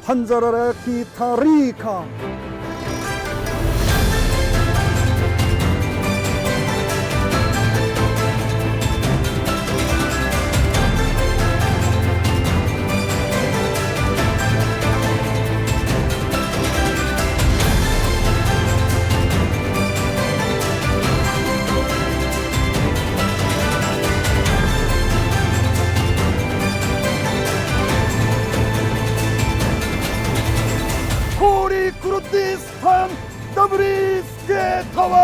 판자라라 기타리카. 쿠르디스탄 더블리스케 타워.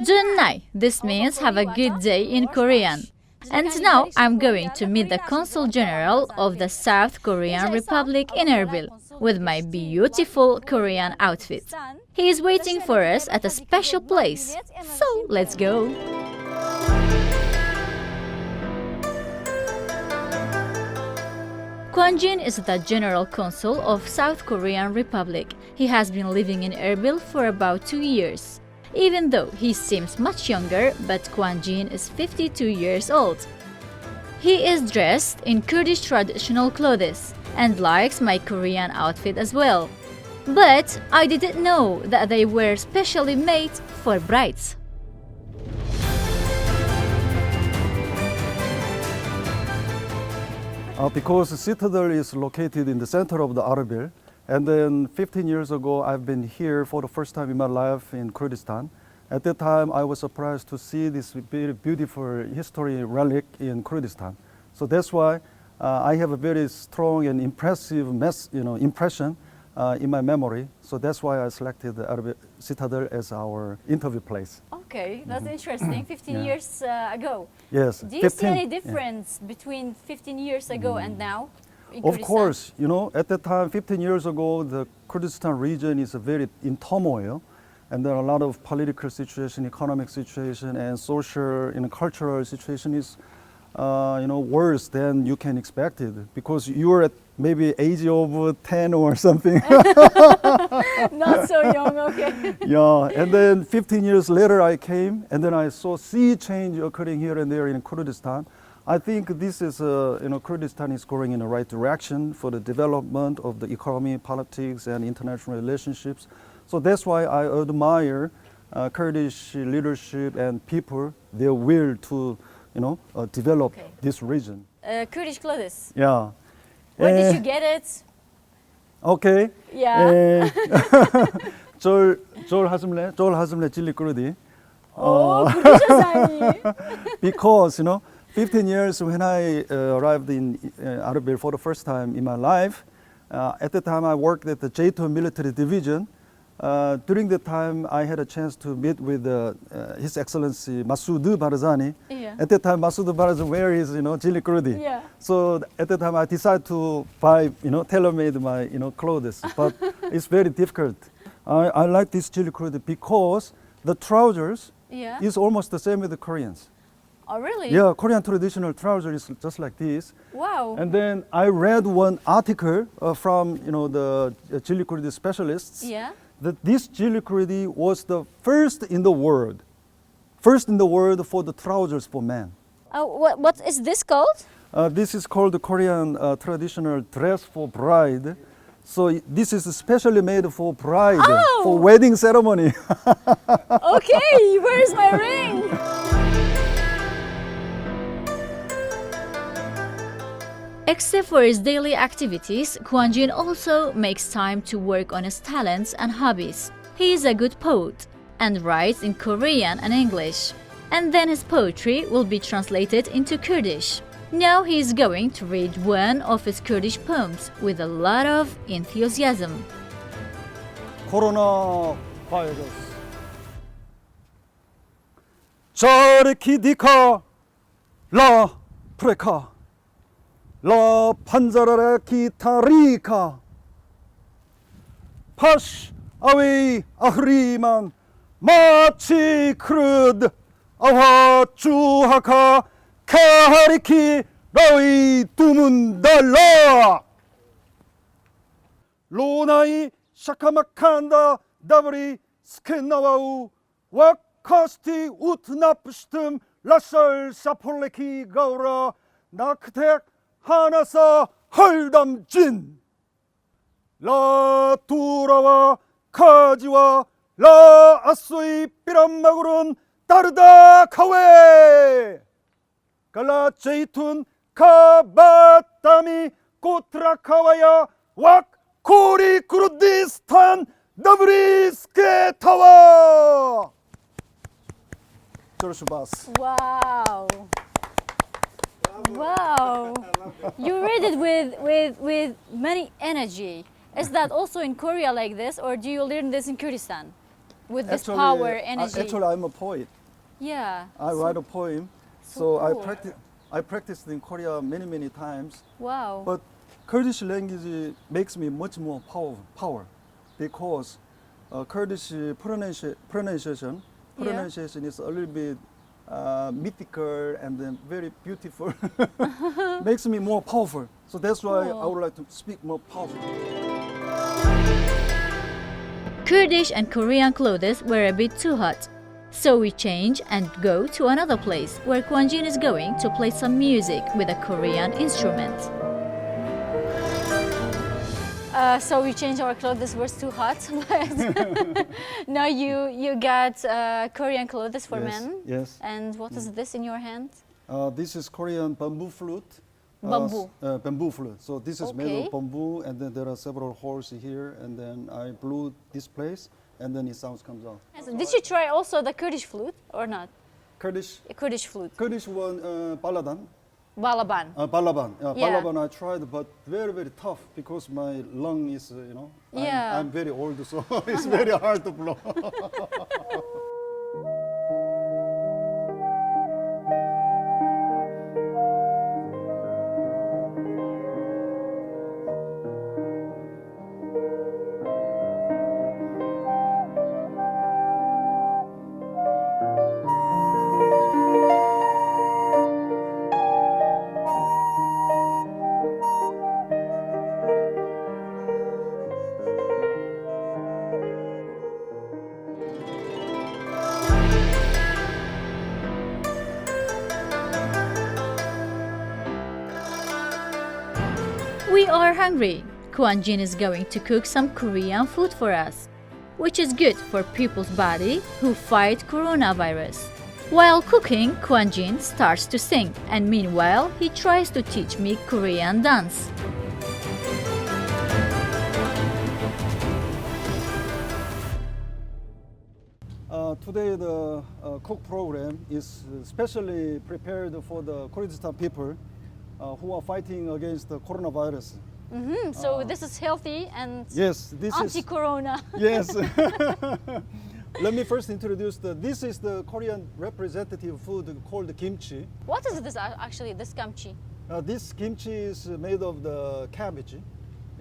Junnai. This means have a good day in Korean. And now I'm going to meet the Consul General of the South Korean Republic in Erbil with my beautiful Korean outfit. He is waiting for us at a special place. So let's go. Kwang-Jin is the General Consul of South Korean Republic. He has been living in Erbil for about 2 years. Even though he seems much younger, but Kwang-Jin is 52 years old. He is dressed in Kurdish traditional clothes and likes my Korean outfit as well. But I didn't know that they were specially made for brides. Because Citadel is located in the center of the Erbil, and then 15 years ago I've been here for the first time in my life in Kurdistan. At that time I was surprised to see this very beautiful history relic in Kurdistan. So that's why I have a very strong and impressive impression in my memory. So that's why I selected the Erbil Citadel as our interview place. Okay, that's interesting. 15 years ago. Yes. Do you see any difference between 15 years ago and now? Of course, at that time, 15 years ago, the Kurdistan region is very in turmoil, and there are a lot of political situation, economic situation, and social and cultural situation is, worse than you can expect it, because you are at maybe age of 10 or something. Not so young, okay. Yeah, and then 15 years later I came, and then I saw sea change occurring here and there in Kurdistan. I think this is, Kurdistan is going in the right direction for the development of the economy, politics, and international relationships. So that's why I admire Kurdish leadership and people, their will to, develop this region. Kurdish clothes. Yeah. Where did you get it? Okay. Yeah. 쫄 하슴래 찔리 꾸르디. 그러셨어요. Because 15 years when I arrived in Erbil for the first time in my life, at the time I worked at the J2 military division. During the time I had a chance to meet with His Excellency Masoud Barzani. Yeah. At the time Masoud Barzani wear his jili kurdi. Yeah. So at the time I decided to buy tailor-made my clothes, but it's very difficult. I like this jili kurdi because the trousers is almost the same with the Koreans. Oh, really? Yeah, Korean traditional trouser is just like this. Wow. And then I read one article from the jili kurdi specialists. Yeah. That this jili kurdi was the first in the world for the trousers for men. What is this called? This is called the Korean traditional dress for bride. So this is specially made for bride, for wedding ceremony. Okay, where's my ring? Except for his daily activities, Kwang-Jin also makes time to work on his talents and hobbies. He is a good poet and writes in Korean and English. And then his poetry will be translated into Kurdish. Now he is going to read one of his Kurdish poems with a lot of enthusiasm. Corona virus. 자르키디카 라 프레카 라 판자라라 기타리카 파시 아웨이 아흐리만 마치 크르드 아와 주하카 카하리키 라위 두문달라 로나이 샤카마칸다 다브리 스케나와우 와카스티 우트나프스툼 라설 사폴레키 가우라 나크텍 하나사 헐담진 라 두라와 카지와 라 아소이 삐람마구른 다르다 카웨 갈라 제이툰 카바타미 코트라카와야 왁 코리 쿠르디스탄 더브리스케 타와 조르슈바스. Wow. Wow. You read it with many energy. Is that also in Korea like this, or do you learn this in Kurdistan? With this power, energy? Actually, I'm a poet. Yeah. I write a poem. so So cool. I practiced in Korea many times. Wow. But Kurdish language makes me much more power because Kurdish pronunciation is a little bit mythical and then very beautiful. Makes me more powerful. So that's why I would like to speak more powerful. Kurdish and Korean clothes were a bit too hot. So we change and go to another place where Kwang-Jin is going to play some music with a Korean instrument. So we changed our clothes. This was too hot, but now you got Korean clothes for men. Yes. And what is this in your hand? This is Korean bamboo flute. Bamboo. Bamboo flute. So this is made Okay. of bamboo, and then there are several holes here, and then I blew this place, and then the sound comes out. Did you try also the Kurdish flute or not? Kurdish Flute. Kurdish one, baladan. Balaban. Balaban. Yeah. Balaban I tried, but very tough because my lung is, Yeah. I'm very old, so it's very hard to blow. We are hungry. Kwang-Jin is going to cook some Korean food for us, which is good for people's body who fight coronavirus. While cooking, Kwang-Jin starts to sing, and meanwhile, he tries to teach me Korean dance. Today the cook program is specially prepared for the Kurdistan people who are fighting against the coronavirus. So this is healthy and Yes, this anti-corona. Yes. Let me first introduce this is the Korean representative food called kimchi. What is this actually, this kimchi? This kimchi is made of the cabbage.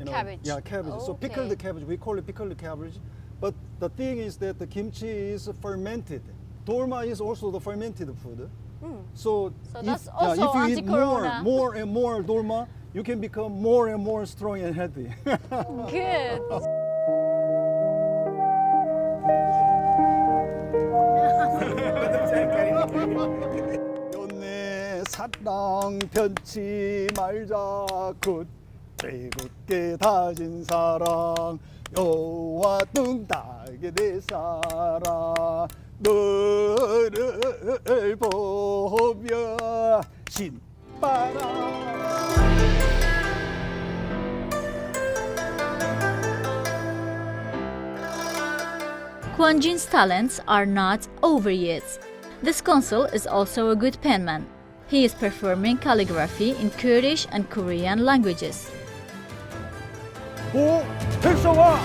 Cabbage. Yeah, cabbage. So Okay. pickled cabbage, we call it pickled cabbage. But the thing is that the kimchi is fermented. Dolma is also the fermented food. So, that's also if you eat anti-corona. more and more dolma, you can become more and more strong and healthy. Good. 연내 사랑 변치 말자 굳게 굳게 다진 사랑 여와 뚱따게 내 사랑 너를 보며 신바람. Kwang-Jin's talents are not over yet. This consul is also a good penman. He is performing calligraphy in Kurdish and Korean languages. 오 백성아.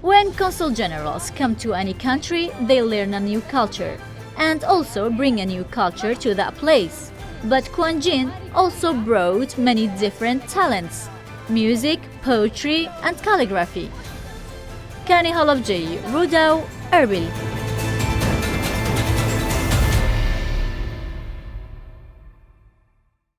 When consul generals come to any country, they learn a new culture and also bring a new culture to that place. But Kwang-Jin also brought many different talents: music, poetry, and calligraphy. Kani Halavji, Rudaw, Erbil.